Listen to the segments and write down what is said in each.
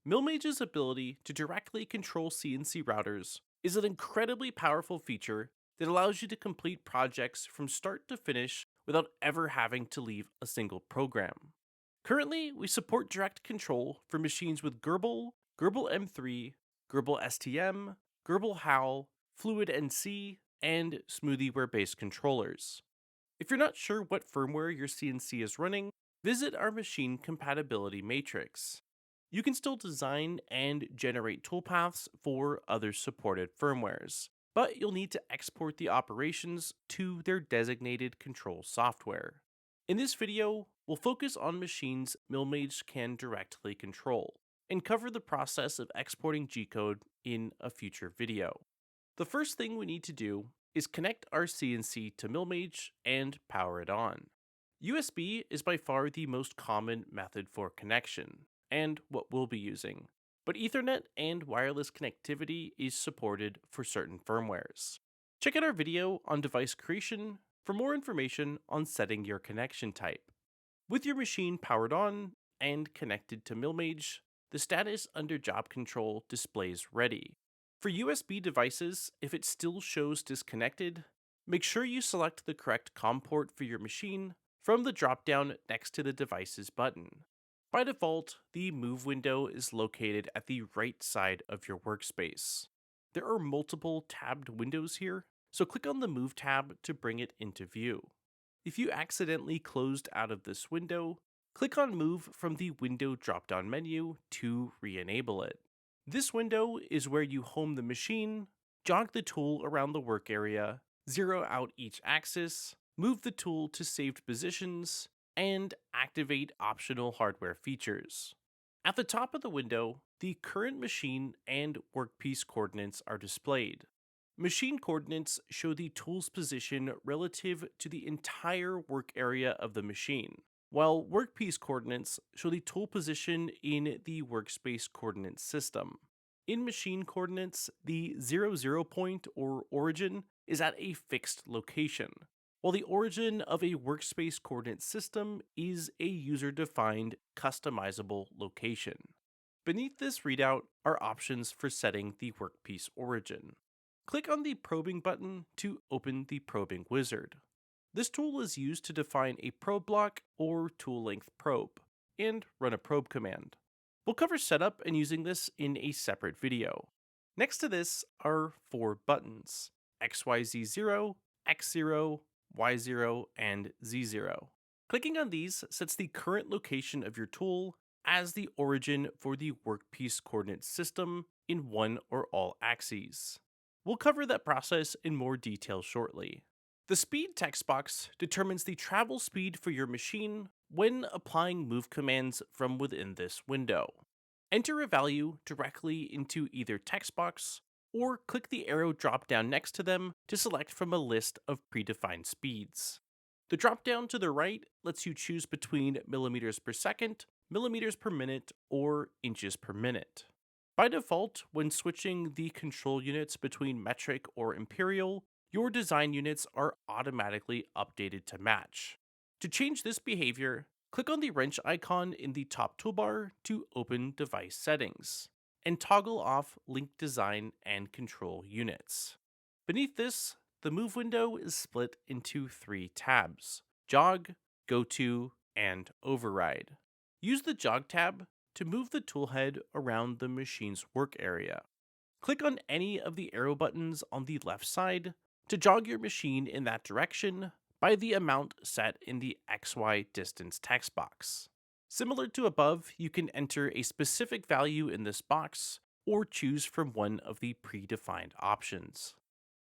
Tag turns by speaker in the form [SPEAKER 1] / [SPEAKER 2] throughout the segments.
[SPEAKER 1] MillMage's ability to directly control CNC routers is an incredibly powerful feature that allows you to complete projects from start to finish without ever having to leave a single program. Currently, we support direct control for machines with Gerbil, Gerbil M3, Gerbil STM, Gerbil HAL, Fluid NC, and SmoothieWare based controllers. If you're not sure what firmware your CNC is running, visit our machine compatibility matrix. You can still design and generate toolpaths for other supported firmwares, but you'll need to export the operations to their designated control software. In this video, we'll focus on machines MillMage can directly control, and cover the process of exporting G-code in a future video. The first thing we need to do is connect our CNC to MillMage and power it on. USB is by far the most common method for connection, and what we'll be using, but Ethernet and wireless connectivity is supported for certain firmwares. Check out our video on device creation for more information on setting your connection type. With your machine powered on and connected to MillMage, the status under job control displays ready. For USB devices, if it still shows disconnected, make sure you select the correct COM port for your machine from the drop-down next to the devices button. By default, the Move window is located at the right side of your workspace. There are multiple tabbed windows here, so click on the Move tab to bring it into view. If you accidentally closed out of this window, click on Move from the Window drop-down menu to re-enable it. This window is where you home the machine, jog the tool around the work area, zero out each axis, move the tool to saved positions, and activate optional hardware features. At the top of the window, the current machine and workpiece coordinates are displayed. Machine coordinates show the tool's position relative to the entire work area of the machine, while workpiece coordinates show the tool position in the workspace coordinate system. In machine coordinates, the 00 point or origin is at a fixed location, while the origin of a workspace coordinate system is a user-defined, customizable location. Beneath this readout are options for setting the workpiece origin. Click on the probing button to open the probing wizard. This tool is used to define a probe block or tool length probe, and run a probe command. We'll cover setup and using this in a separate video. Next to this are 4 buttons: XYZ0, X0, Y0, and Z0. Clicking on these sets the current location of your tool as the origin for the workpiece coordinate system in one or all axes. We'll cover that process in more detail shortly. The speed text box determines the travel speed for your machine when applying move commands from within this window. Enter a value directly into either text box, or click the arrow drop down next to them to select from a list of predefined speeds. The drop down to the right lets you choose between millimeters per second, millimeters per minute, or inches per minute. By default, when switching the control units between metric or imperial, your design units are automatically updated to match. To change this behavior, click on the wrench icon in the top toolbar to open device settings, and toggle off link design and control units. Beneath this, the Move window is split into 3 tabs: Jog, Go To, and Override. Use the Jog tab to move the toolhead around the machine's work area. Click on any of the arrow buttons on the left side to jog your machine in that direction by the amount set in the XY distance text box. Similar to above, you can enter a specific value in this box or choose from one of the predefined options.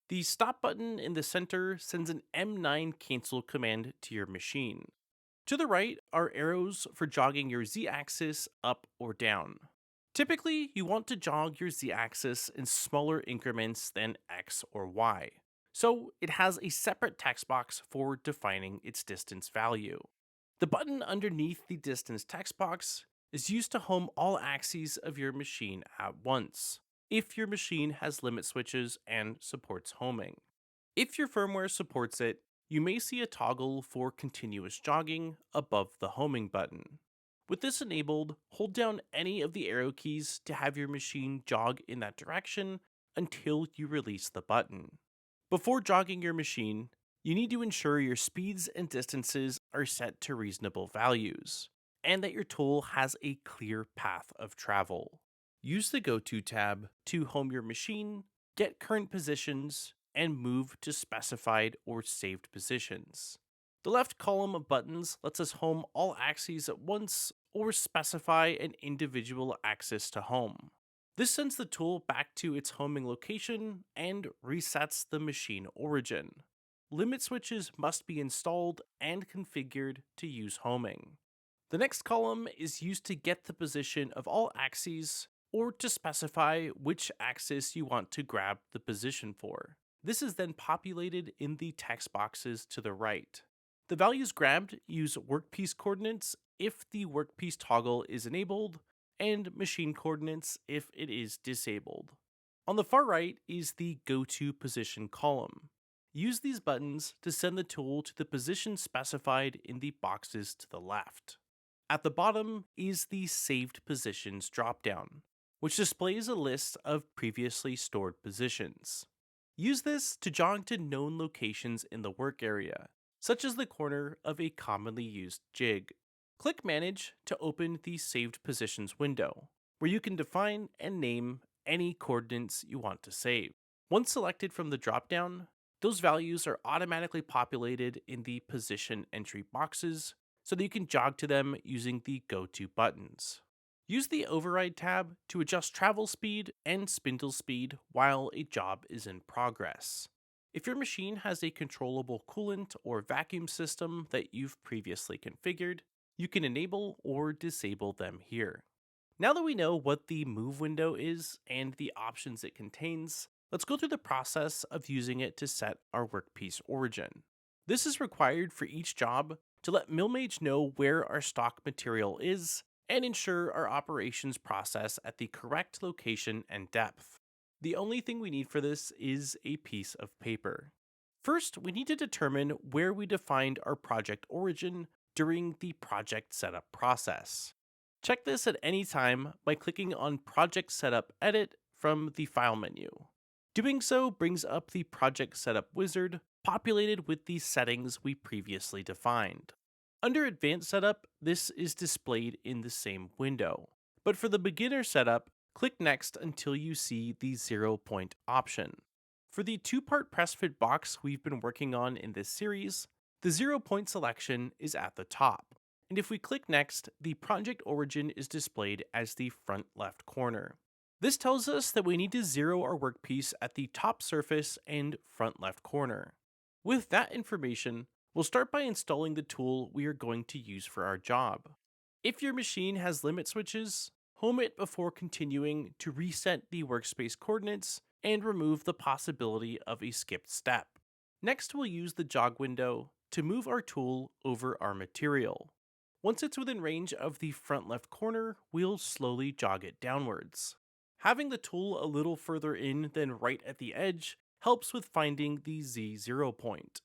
[SPEAKER 1] The stop button in the center sends an M9 cancel command to your machine. To the right are arrows for jogging your Z-axis up or down. Typically, you want to jog your Z-axis in smaller increments than X or Y, so it has a separate text box for defining its distance value. The button underneath the distance text box is used to home all axes of your machine at once, if your machine has limit switches and supports homing. If your firmware supports it, you may see a toggle for continuous jogging above the homing button. With this enabled, hold down any of the arrow keys to have your machine jog in that direction until you release the button. Before jogging your machine, you need to ensure your speeds and distances are set to reasonable values, and that your tool has a clear path of travel. Use the Go To tab to home your machine, get current positions, and move to specified or saved positions. The left column of buttons lets us home all axes at once or specify an individual axis to home. This sends the tool back to its homing location and resets the machine origin. Limit switches must be installed and configured to use homing. The next column is used to get the position of all axes or to specify which axis you want to grab the position for. This is then populated in the text boxes to the right. The values grabbed use workpiece coordinates if the workpiece toggle is enabled, and machine coordinates if it is disabled. On the far right is the Go To Position column. Use these buttons to send the tool to the position specified in the boxes to the left. At the bottom is the Saved Positions dropdown, which displays a list of previously stored positions. Use this to jog to known locations in the work area, such as the corner of a commonly used jig. Click Manage to open the Saved Positions window, where you can define and name any coordinates you want to save. Once selected from the dropdown, those values are automatically populated in the position entry boxes so that you can jog to them using the Go To buttons. Use the Override tab to adjust travel speed and spindle speed while a job is in progress. If your machine has a controllable coolant or vacuum system that you've previously configured, you can enable or disable them here. Now that we know what the Move window is and the options it contains, let's go through the process of using it to set our Workpiece Origin. This is required for each job to let MillMage know where our stock material is and ensure our operations process at the correct location and depth. The only thing we need for this is a piece of paper. First, we need to determine where we defined our project origin during the project setup process. Check this at any time by clicking on Project Setup Edit from the File menu. Doing so brings up the Project Setup wizard populated with the settings we previously defined. Under Advanced Setup, this is displayed in the same window, but for the beginner setup, click Next until you see the 0 point option. For the two-part press fit box we've been working on in this series, the 0 point selection is at the top, and if we click Next, the project origin is displayed as the front left corner. This tells us that we need to zero our workpiece at the top surface and front left corner. With that information, we'll start by installing the tool we are going to use for our job. If your machine has limit switches, home it before continuing to reset the workspace coordinates and remove the possibility of a skipped step. Next, we'll use the jog window to move our tool over our material. Once it's within range of the front left corner, we'll slowly jog it downwards. Having the tool a little further in than right at the edge helps with finding the Z0 point.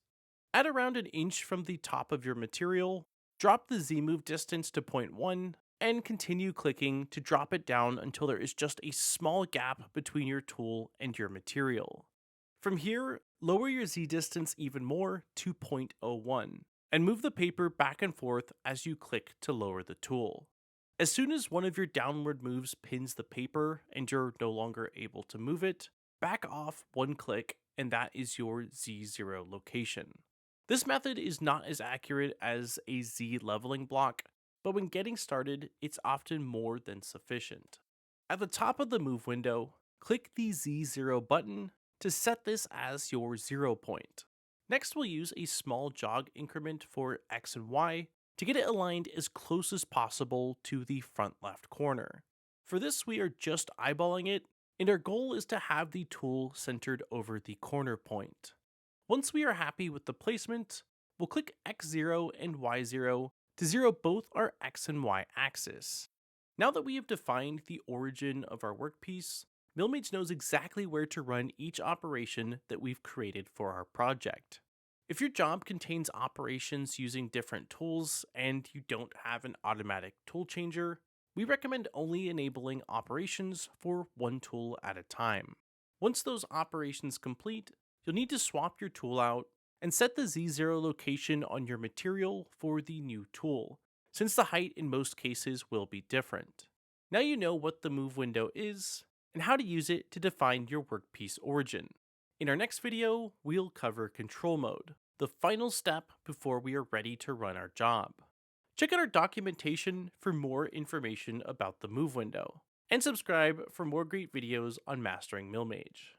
[SPEAKER 1] At around an inch from the top of your material, drop the Z-move distance to 0.1 and continue clicking to drop it down until there is just a small gap between your tool and your material. From here, lower your Z distance even more to 0.01 and move the paper back and forth as you click to lower the tool. As soon as one of your downward moves pins the paper and you're no longer able to move it, back off one click and that is your Z0 location. This method is not as accurate as a Z leveling block, but when getting started, it's often more than sufficient. At the top of the Move window, click the Z0 button to set this as your 0 point. Next, we'll use a small jog increment for X and Y to get it aligned as close as possible to the front left corner. For this, we are just eyeballing it, and our goal is to have the tool centered over the corner point. Once we are happy with the placement, we'll click X0 and Y0 to zero both our X and Y axis. Now that we have defined the origin of our workpiece, MillMage knows exactly where to run each operation that we've created for our project. If your job contains operations using different tools and you don't have an automatic tool changer, we recommend only enabling operations for one tool at a time. Once those operations complete, you'll need to swap your tool out and set the Z0 location on your material for the new tool, since the height in most cases will be different. Now you know what the move window is and how to use it to define your workpiece origin. In our next video, we'll cover control mode, the final step before we are ready to run our job. Check out our documentation for more information about the move window, and subscribe for more great videos on mastering MillMage.